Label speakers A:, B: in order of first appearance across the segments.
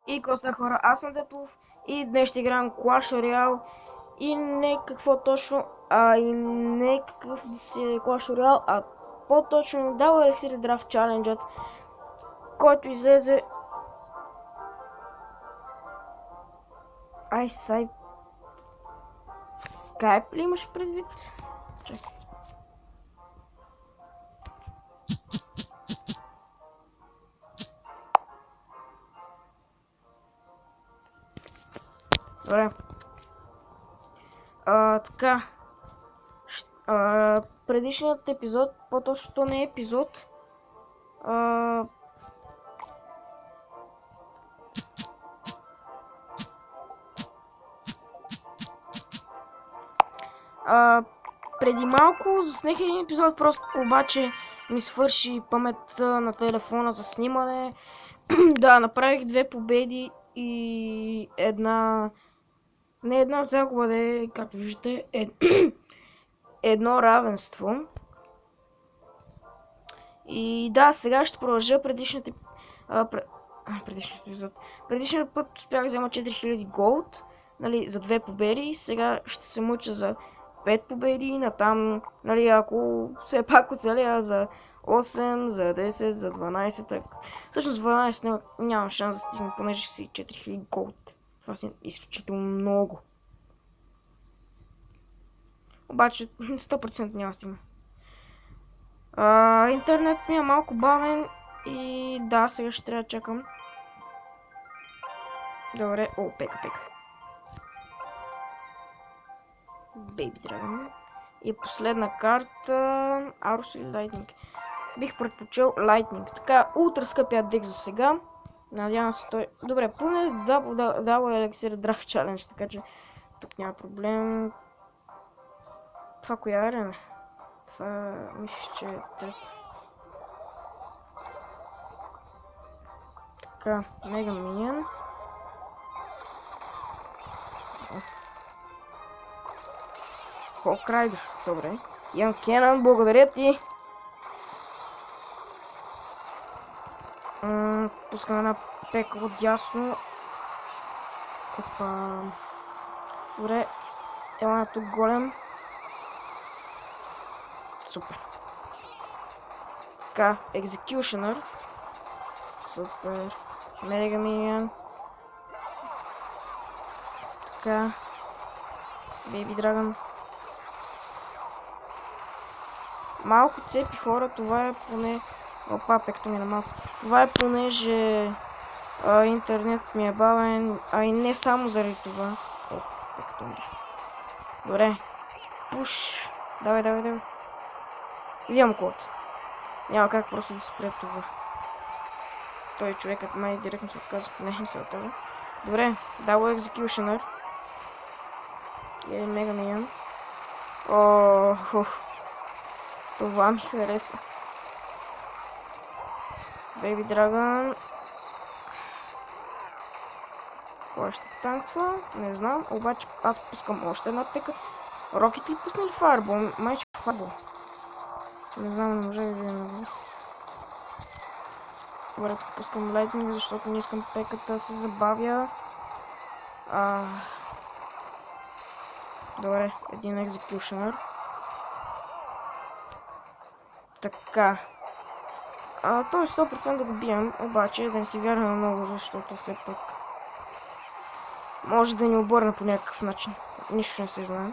A: И коста хора, аз съм Детов и днес ще играем Clash Royale и не какво точно, и не какъв да си Clash Royale, а по-точно дава Elixir Draft Challenge, който излезе... Skype ли имаш предвид? Чакай. Добре. Така. Предишният епизод, по-точно то не е епизод. Преди малко заснех един епизод, просто обаче ми свърши паметта на телефона за снимане. Да, направих 2 победи и не една загуба, както виждате, едно равенство. И да, сега ще продължа предишният епизод. Предишният път успях да взема 4000 голд, нали, за 2 победи. Сега ще се мъча за 5 победи, натам, нали, ако все пак оцеля за 8, за 10, за 12, так. Всъщност 12 няма шанс да стигна, понеже си 4000 голд. Това си изключително много. Обаче 100% няма да стигна. Интернет ми е малко бавен и да, сега ще трябва да чакам. Добре, пека. Baby Dragon. И последна карта, Арус или Lightning. Бих предпочел Lightning. Така, ултра скъпия дек за сега. Надявам се той... Добре, поне дава Elixir Draft Challenge, така че тук няма проблем. Това коя арена? Това мисля, че е трета. Така, Мега Миньон. Хокрайдър, добре. Ян Кенън, благодаря ти. Пускам една пека от дясно. Опа. Добре. Ела на тук голем. Супер. Така, Executioner. Супер. Мега Миньон. Така. Baby Dragon. Малко цепи хора, това е поне... Опа, пекта ми на малко. Това е понеже интернет ми е бавен, а и не само заради това. Пекта ми. Добре. Пуш. Давай. Взимам код. Няма как просто да спре това. Той човекът май директно се отказва. Не се отказва. Добре. Дало Executioner. И Мега Миньон. Това ми хареса. Baby Dragon. Кой ще танква? Не знам. Обаче аз пускам още една пека. Рокет ли пусна ли Fireball? Майче Fireball. Не знам, не може да видим. Добре, тук пускам Lightning, защото не искам пеката да се забавя. Добре, един Executioner. Така. Той 100% да го бием, обаче да не си вярвам много, защото все пак може да ни обърна по някакъв начин. Нищо не се знае.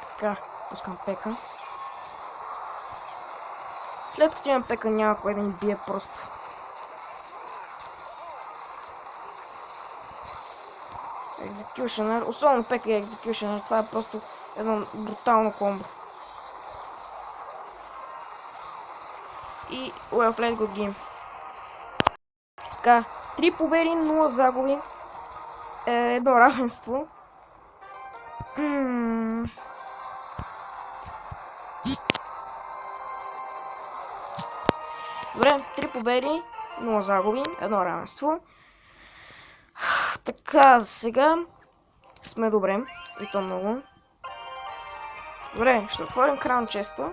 A: Така, пускам пека. След като имам пека, няма кой да ни бие просто. Executioner, особено пека и Executioner, това е просто едно брутално комбо. И well played, good game. Така, 3 победи, 0 загуби. Едно равенство. Добре, 3 победи, 0 загуби, едно равенство. Така, сега сме добре. И то много. Добре, ще отворим краун честа.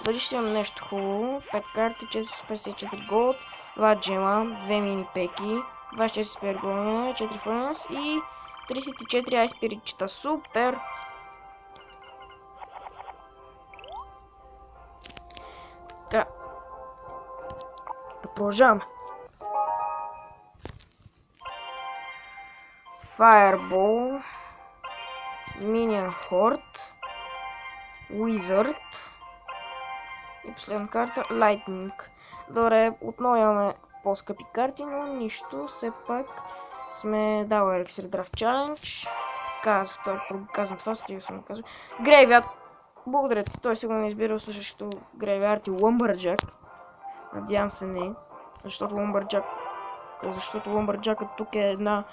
A: Дали ще имам нещо хубаво. 5 карти, 454 голд. 2 джема, 2 мини пеки, 24 спергония, 4 фърнас и 34 айспиритчета. Супер! Така. Да продължаваме. Fireball, Minion Horde, Wizard и последна карта Lightning. Добре, отново имаме по-скъпи карти, но нищо, все пак сме дали еликсир Draft Challenge. Казвам това, стига съм казал. Грейвярд. Благодаря ти, той сигурно не избирал слушащото Грейвярд и Lumberjack. Надявам се не, защото Lumberjack тук е една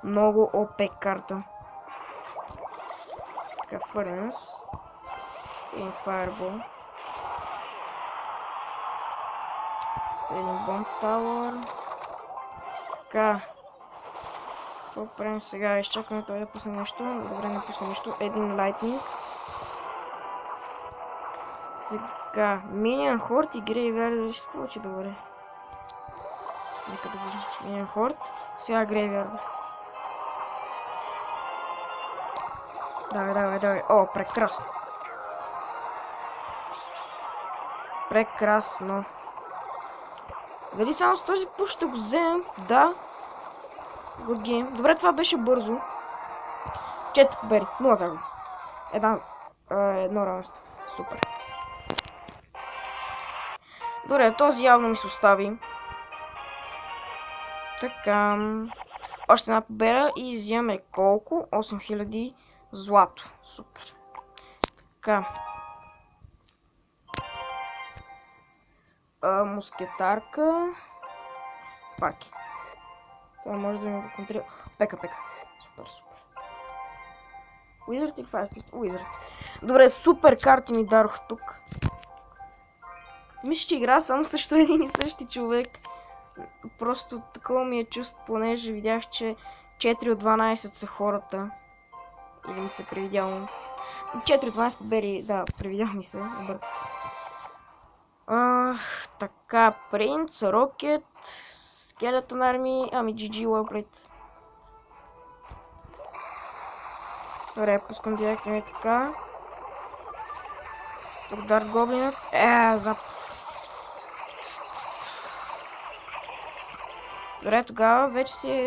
A: много ОП карта. Така, Furnace и Fireball. Един Bomb Tower. Така. Какво правим сега? Изчакаме той да пусне нещо. Добре, не пусне нещо. Един Lightning. Сега. Minion Horde и Graveyard дали ще се получи добре. Нека да видим. Minion Horde. Сега Graveyard. Давай. О, прекрасно. Прекрасно. Дали само с този пуш ще го вземем? Да. Good game. Добре, това беше бързо. 4 победи. 0 загуби. Едно равенство. Супер. Добре, този явно ми се остави. Така. Още една победа и вземаме колко? 8000 злато. Супер. Така. Мускетарка. Спарки. Това може да ми го контрира. Пека. Супер. Wizard или Firefight? Wizard. Добре, супер карти ми дарох тук. Мисля, че игра само също един и същи човек. Просто такова ми е чувство, понеже видях, че 4 от 12 са хората. Или ми се привидяло. 4 от 12 победи, да, привидял ми се. Обърках се. Така, Принц, Рокет, Skeleton Army, GG, well добре, пускам директно и така. Тук Дарт Гоблинът. Зап. Добре, тогава вече си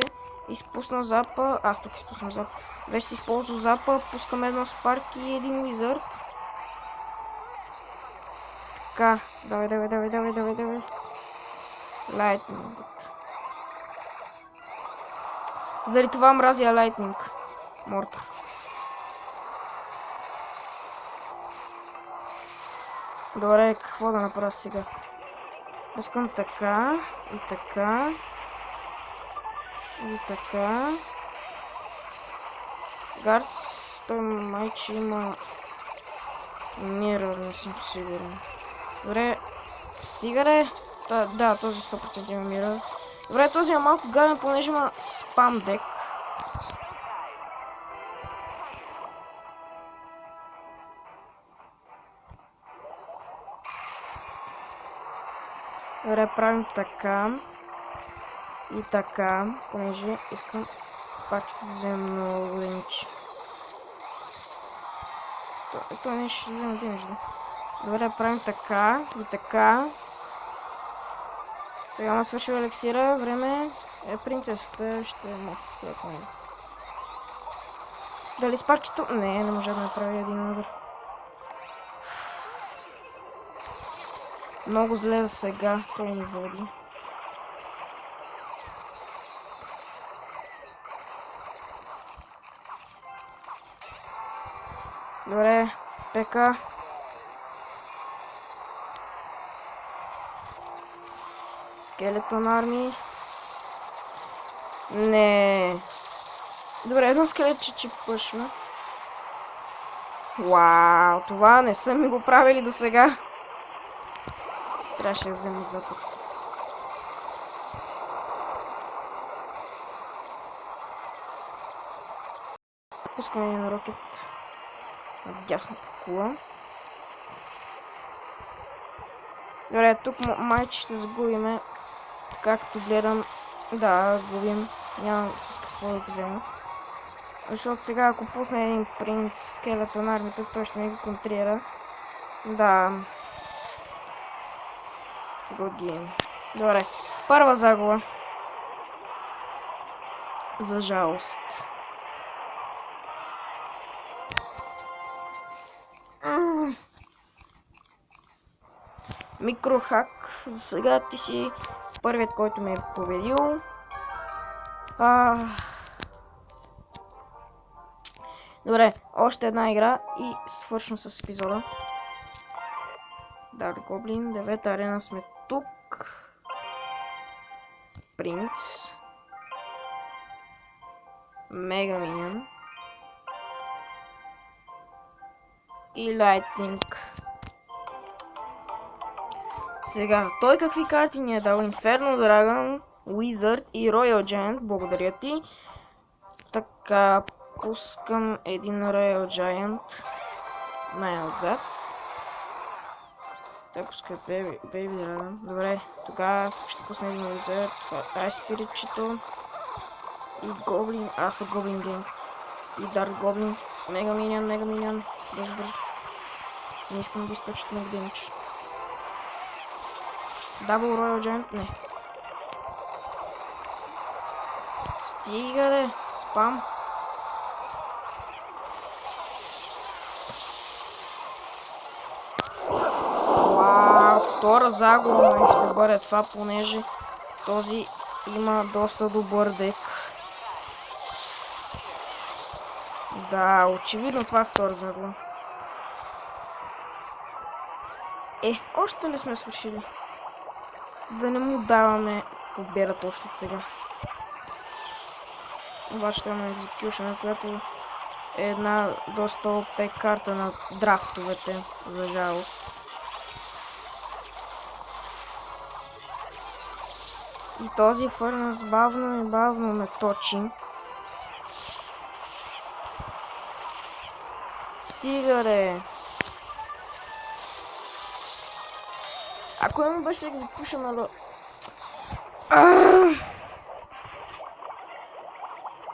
A: изпуснал запа. Аз тук изпуснал запа. Вече си използвал запа. Пускам едно Спарк и един Wizard. Така, давай. Lightning. Заради това мразя Lightning. Морта. Добре, какво да направя сега? Пускам така и така. Гарц, той майче има мирър, не съм сигурен. Добре, стигаре. Да, този 100% има мирър. Добре, този е малко гаден, понеже има спам дек. Добре, правим така. И така, понеже искам пак да вземем много деничи. Това не ще взема деничи, да. Добре, правим така и така. Сега ме свършил елексира, време е принцесата, ще мога да строя. Дали спарчето? Не може да направя един удар. Много зле за сега, той ни води. Добре, ПК. Скелетон армии. Не. Добре, едно скелетче че пъшва. Вау, това не са ми го правили до сега. Трябваше да взема запад. Пускаме на рокет на дясната кула. Добре, тук майче ще загубиме както гледам, да, губим. Нямам с какво да го взема. Защото сега, ако пусне един принц скелетон армията, той ще ми го контрира. Да. Good game. Добре. Първа загуба. За жалост. Микрохак. За сега ти си първият, който ме е победил. Добре, още една игра и свършвам с епизода. Дарк Гоблин, 9-та арена сме тук. Принц. Мега Миньон. И Лайтнинг. Сега, той какви карти ни е дал? Inferno Dragon, Wizard и Royal Giant. Благодаря ти. Така, пускам един Royal Giant най-отзад. Той пуска Baby Dragon. Добре, тогава ще пусна един Wizard, Ice Spirit-чето и Goblin, аз път Goblin Gang и Dark Goblin, Mega Minion, бързо. Не искам да източат много демидж. Double Royal Giant, не. Стига де, спам. Вау, втора загуба май ще бъде това, понеже този има доста добър дек. Да, очевидно това е втора загуба. Още не сме свършили. Да не му даваме победата още от сега. Обаче това на Execution, която е една доста ОП карта на драфтовете, за жалост. И този фърнас бавно и бавно ме точи. Стига де! Ако не му беше Execution,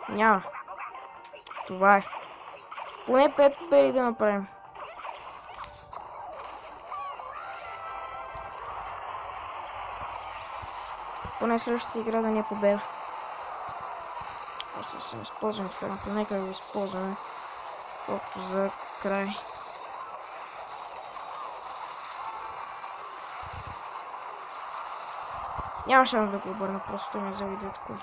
A: няма. Това е. Поне 5 победи да направим. Поне следващата игра да ни е победа. Още съм използвам фермата. Нека го използваме. Колкото за край. Няма шанс да го обърна, просто ме завиде такова.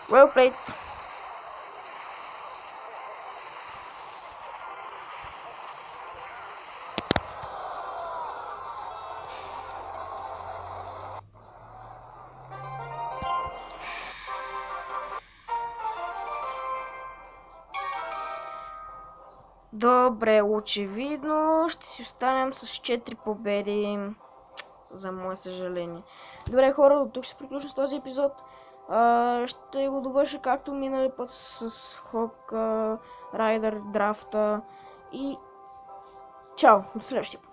A: Well played. Добре, очевидно ще си останем с 4 победи, за мое съжаление. Добре хора, до тук ще приключим с този епизод. Ще го довърша както минали път с Hawk Rider драфта и чао, до следващия път.